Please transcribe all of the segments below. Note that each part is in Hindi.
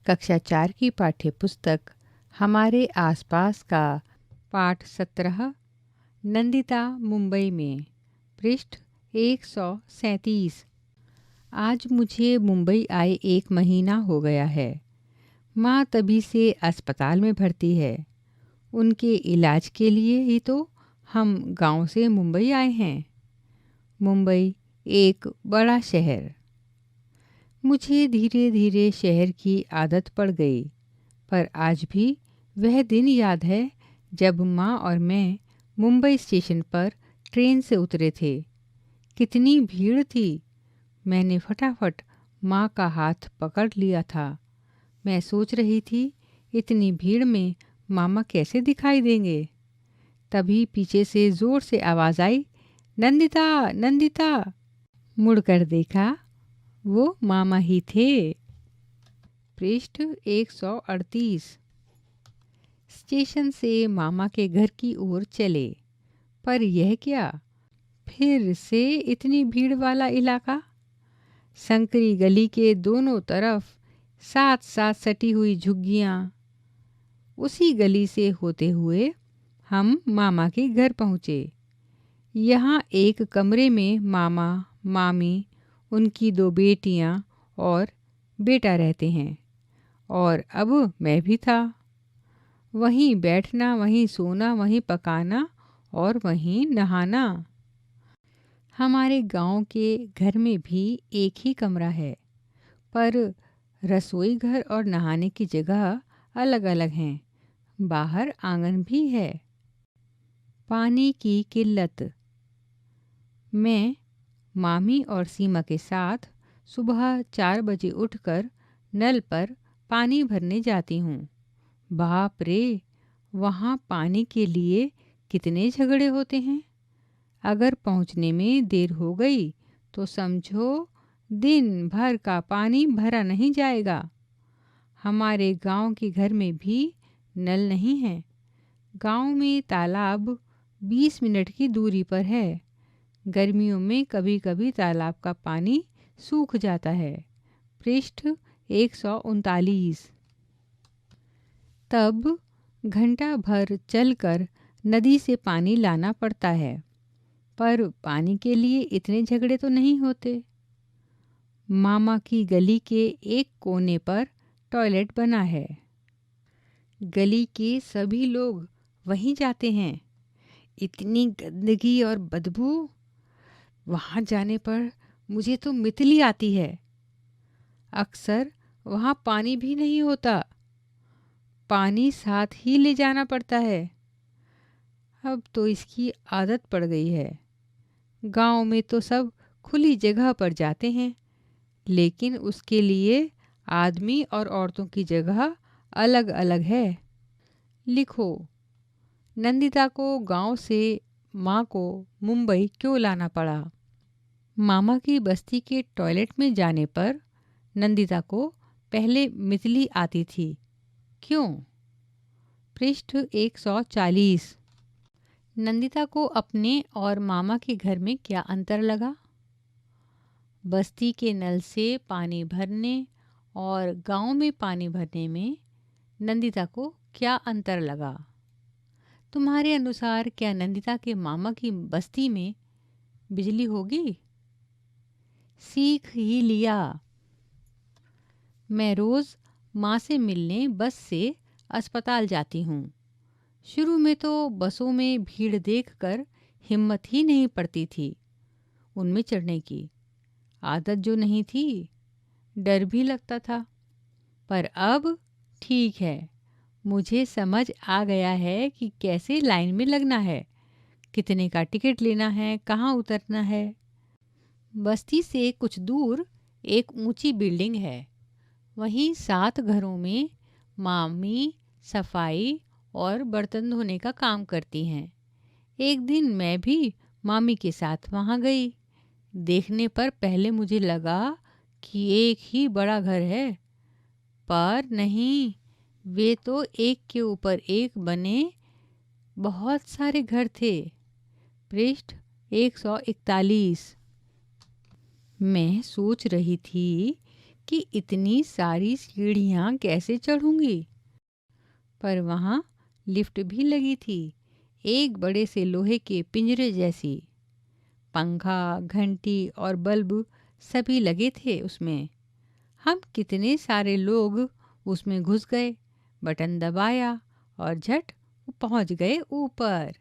कक्षा 4 की पाठ्य पुस्तक हमारे आसपास का पाठ 17 नंदिता मुंबई में पृष्ठ 137। आज मुझे मुंबई आए 1 महीना हो गया है। माँ तभी से अस्पताल में भर्ती है। उनके इलाज के लिए ही तो हम गांव से मुंबई आए हैं। मुंबई एक बड़ा शहर। मुझे धीरे धीरे शहर की आदत पड़ गई, पर आज भी वह दिन याद है जब माँ और मैं मुंबई स्टेशन पर ट्रेन से उतरे थे। कितनी भीड़ थी। मैंने फटाफट माँ का हाथ पकड़ लिया था। मैं सोच रही थी इतनी भीड़ में मामा कैसे दिखाई देंगे। तभी पीछे से ज़ोर से आवाज़ आई, नंदिता नंदिता। मुड़कर देखा, वो मामा ही थे। पृष्ठ 138। स्टेशन से मामा के घर की ओर चले, पर यह क्या, फिर से इतनी भीड़ वाला इलाका। संकरी गली के दोनों तरफ साथ साथ सटी हुई झुग्गियाँ। उसी गली से होते हुए हम मामा के घर पहुँचे। यहाँ एक कमरे में मामा, मामी, उनकी 2 बेटियाँ और बेटा रहते हैं, और अब मैं भी था। वहीं बैठना, वहीं सोना, वहीं पकाना और वहीं नहाना। हमारे गांव के घर में भी एक ही कमरा है, पर रसोई घर और नहाने की जगह अलग अलग हैं। बाहर आंगन भी है। पानी की किल्लत। मैं मामी और सीमा के साथ सुबह 4 बजे उठकर नल पर पानी भरने जाती हूँ। बाप रे, वहाँ पानी के लिए कितने झगड़े होते हैं। अगर पहुँचने में देर हो गई तो समझो दिन भर का पानी भरा नहीं जाएगा। हमारे गांव के घर में भी नल नहीं है। गांव में तालाब 20 मिनट की दूरी पर है। गर्मियों में कभी कभी तालाब का पानी सूख जाता है। पृष्ठ 139। तब घंटा भर चलकर नदी से पानी लाना पड़ता है, पर पानी के लिए इतने झगड़े तो नहीं होते। मामा की गली के एक कोने पर टॉयलेट बना है। गली के सभी लोग वहीं जाते हैं। इतनी गंदगी और बदबू, वहाँ जाने पर मुझे तो मितली आती है। अक्सर वहाँ पानी भी नहीं होता। पानी साथ ही ले जाना पड़ता है। अब तो इसकी आदत पड़ गई है। गांव में तो सब खुली जगह पर जाते हैं, लेकिन उसके लिए आदमी और औरतों की जगह अलग अलग है। लिखो, नंदिता को गांव से माँ को मुंबई क्यों लाना पड़ा। मामा की बस्ती के टॉयलेट में जाने पर नंदिता को पहले मितली आती थी। क्यों। पृष्ठ 140। नंदिता को अपने और मामा के घर में क्या अंतर लगा। बस्ती के नल से पानी भरने और गांव में पानी भरने में नंदिता को क्या अंतर लगा। तुम्हारे अनुसार क्या नंदिता के मामा की बस्ती में बिजली होगी। सीख ही लिया। मैं रोज़ माँ से मिलने बस से अस्पताल जाती हूँ। शुरू में तो बसों में भीड़ देखकर हिम्मत ही नहीं पड़ती थी उनमें चढ़ने की। आदत जो नहीं थी, डर भी लगता था। पर अब ठीक है, मुझे समझ आ गया है कि कैसे लाइन में लगना है, कितने का टिकट लेना है, कहाँ उतरना है। बस्ती से कुछ दूर एक ऊंची बिल्डिंग है। वहीं 7 घरों में मामी सफाई और बर्तन धोने का काम करती हैं। एक दिन मैं भी मामी के साथ वहाँ गई। देखने पर पहले मुझे लगा कि एक ही बड़ा घर है, पर नहीं, वे तो एक के ऊपर एक बने बहुत सारे घर थे। पृष्ठ 141। मैं सोच रही थी कि इतनी सारी सीढ़ियाँ कैसे चढ़ूँगी। पर वहाँ लिफ्ट भी लगी थी, एक बड़े से लोहे के पिंजरे जैसी। पंखा, घंटी और बल्ब सभी लगे थे उसमें। हम कितने सारे लोग उसमें घुस गए, बटन दबाया और झट पहुंच गए ऊपर।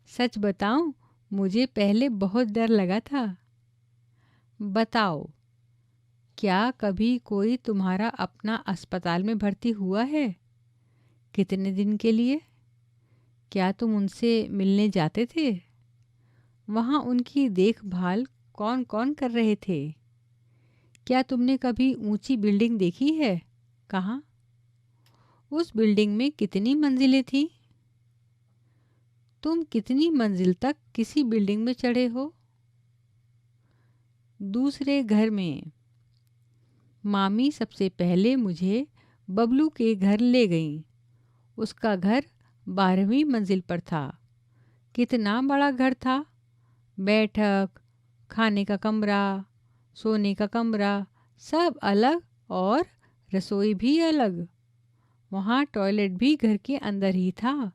सच बताऊं, मुझे पहले बहुत डर लगा था। बताओ, क्या कभी कोई तुम्हारा अपना अस्पताल में भर्ती हुआ है? कितने दिन के लिए? क्या तुम उनसे मिलने जाते थे? वहाँ उनकी देखभाल कौन कौन कर रहे थे? क्या तुमने कभी ऊंची बिल्डिंग देखी है? कहाँ? उस बिल्डिंग में कितनी मंजिलें थी? तुम कितनी मंजिल तक किसी बिल्डिंग में चढ़े हो? दूसरे घर में मामी सबसे पहले मुझे बबलू के घर ले गईं। उसका घर 12वीं मंजिल पर था। कितना बड़ा घर था! बैठक, खाने का कमरा, सोने का कमरा सब अलग और रसोई भी अलग। वहाँ टॉयलेट भी घर के अंदर ही था।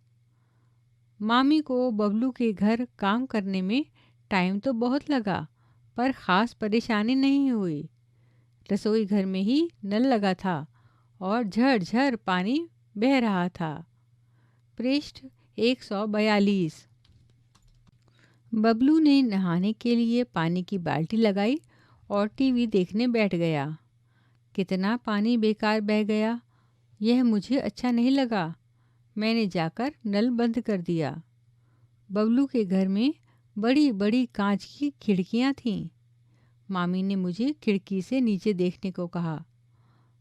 मामी को बबलू के घर काम करने में टाइम तो बहुत लगा, पर ख़ास परेशानी नहीं हुई। रसोई घर में ही नल लगा था और झरझर पानी बह रहा था। पृष्ठ 142। बबलू ने नहाने के लिए पानी की बाल्टी लगाई और टीवी देखने बैठ गया। कितना पानी बेकार बह गया, यह मुझे अच्छा नहीं लगा। मैंने जाकर नल बंद कर दिया। बबलू के घर में बड़ी बड़ी कांच की खिड़कियां थीं। मामी ने मुझे खिड़की से नीचे देखने को कहा।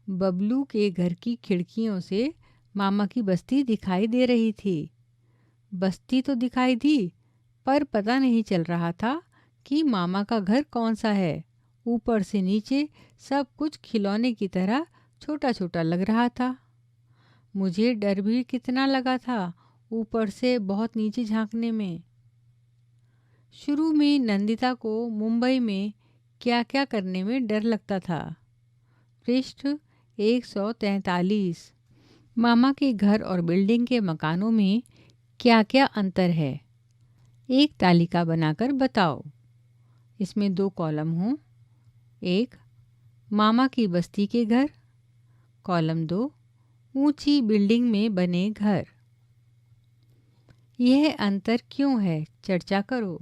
बबलू के घर की खिड़कियों से मामा की बस्ती दिखाई दे रही थी। बस्ती तो दिखाई दी, पर पता नहीं चल रहा था कि मामा का घर कौन सा है। ऊपर से नीचे सब कुछ खिलौने की तरह छोटा छोटा लग रहा था। मुझे डर भी कितना लगा था ऊपर से बहुत नीचे झांकने में। शुरू में नंदिता को मुंबई में क्या क्या करने में डर लगता था। पृष्ठ 143। मामा के घर और बिल्डिंग के मकानों में क्या क्या अंतर है, एक तालिका बनाकर बताओ। इसमें 2 कॉलम हों। 1, मामा की बस्ती के घर। कॉलम 2, ऊंची बिल्डिंग में बने घर। यह अंतर क्यों है, चर्चा करो।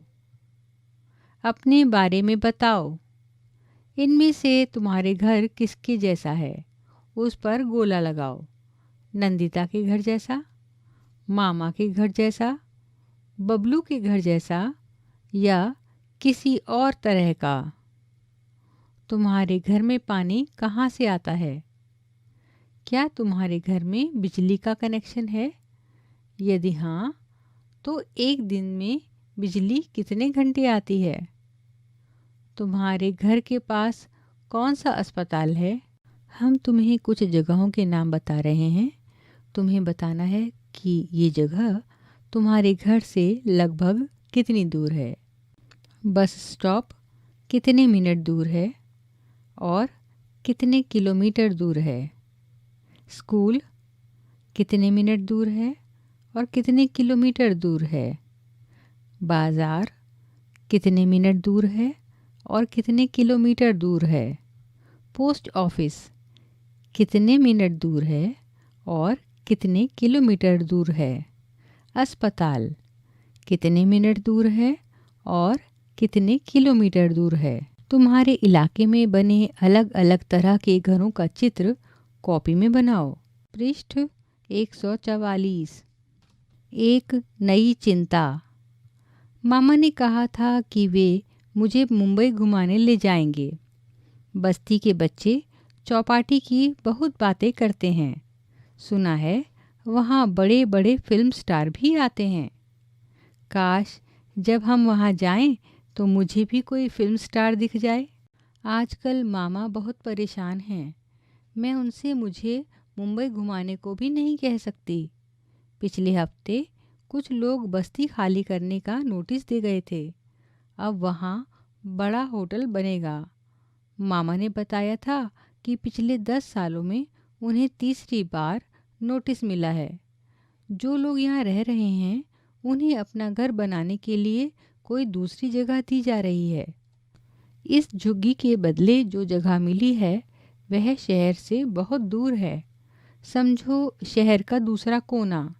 अपने बारे में बताओ। इनमें से तुम्हारे घर किसके जैसा है, उस पर गोला लगाओ। नंदिता के घर जैसा, मामा के घर जैसा, बबलू के घर जैसा या किसी और तरह का। तुम्हारे घर में पानी कहाँ से आता है? क्या तुम्हारे घर में बिजली का कनेक्शन है? यदि हाँ, तो एक दिन में बिजली कितने घंटे आती है? तुम्हारे घर के पास कौन सा अस्पताल है? हम तुम्हें कुछ जगहों के नाम बता रहे हैं। तुम्हें बताना है कि ये जगह तुम्हारे घर से लगभग कितनी दूर है। बस स्टॉप कितने मिनट दूर है और कितने किलोमीटर दूर है। स्कूल कितने मिनट दूर है और कितने किलोमीटर दूर है। बाज़ार कितने मिनट दूर है और कितने किलोमीटर दूर है। पोस्ट ऑफिस कितने मिनट दूर है और कितने किलोमीटर दूर है। अस्पताल कितने मिनट दूर है और कितने किलोमीटर दूर है। तुम्हारे इलाके में बने अलग अलग तरह के घरों का चित्र कॉपी में बनाओ। पृष्ठ 144। एक नई चिंता। मामा ने कहा था कि वे मुझे मुंबई घुमाने ले जाएंगे। बस्ती के बच्चे चौपाटी की बहुत बातें करते हैं। सुना है वहाँ बड़े बड़े फिल्म स्टार भी आते हैं। काश जब हम वहाँ जाएं तो मुझे भी कोई फिल्म स्टार दिख जाए। आजकल मामा बहुत परेशान हैं। मैं उनसे मुझे मुंबई घुमाने को भी नहीं कह सकती। पिछले हफ्ते कुछ लोग बस्ती खाली करने का नोटिस दे गए थे। अब वहाँ बड़ा होटल बनेगा। मामा ने बताया था कि पिछले 10 सालों में उन्हें तीसरी बार नोटिस मिला है। जो लोग यहाँ रह रहे हैं उन्हें अपना घर बनाने के लिए कोई दूसरी जगह दी जा रही है। इस झुग्गी के बदले जो जगह मिली है वह शहर से बहुत दूर है। समझो शहर का दूसरा कोना।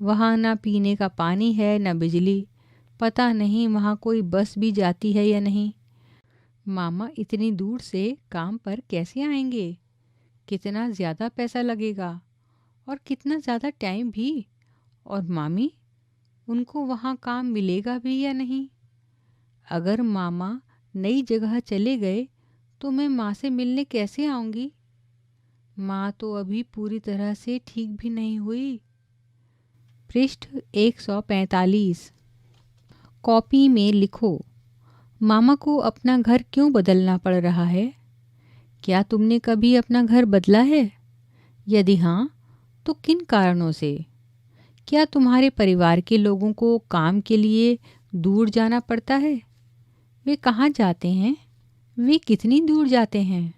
वहाँ ना पीने का पानी है, ना बिजली। पता नहीं वहाँ कोई बस भी जाती है या नहीं। मामा इतनी दूर से काम पर कैसे आएंगे? कितना ज़्यादा पैसा लगेगा और कितना ज़्यादा टाइम भी। और मामी, उनको वहाँ काम मिलेगा भी या नहीं? अगर मामा नई जगह चले गए तो मैं माँ से मिलने कैसे आऊँगी? माँ तो अभी पूरी तरह से ठीक भी नहीं हुई। पृष्ठ 145। कॉपी में लिखो, मामा को अपना घर क्यों बदलना पड़ रहा है? क्या तुमने कभी अपना घर बदला है? यदि हाँ, तो किन कारणों से? क्या तुम्हारे परिवार के लोगों को काम के लिए दूर जाना पड़ता है? वे कहाँ जाते हैं? वे कितनी दूर जाते हैं?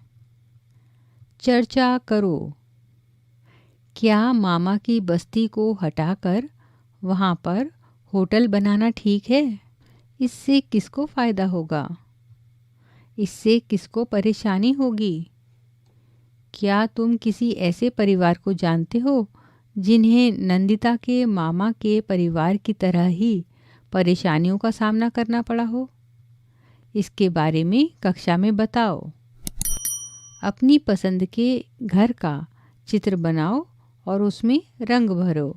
चर्चा करो। क्या मामा की बस्ती को हटाकर वहाँ पर होटल बनाना ठीक है? इससे किसको फ़ायदा होगा? इससे किसको परेशानी होगी? क्या तुम किसी ऐसे परिवार को जानते हो जिन्हें नंदिता के मामा के परिवार की तरह ही परेशानियों का सामना करना पड़ा हो? इसके बारे में कक्षा में बताओ। अपनी पसंद के घर का चित्र बनाओ और उसमें रंग भरो।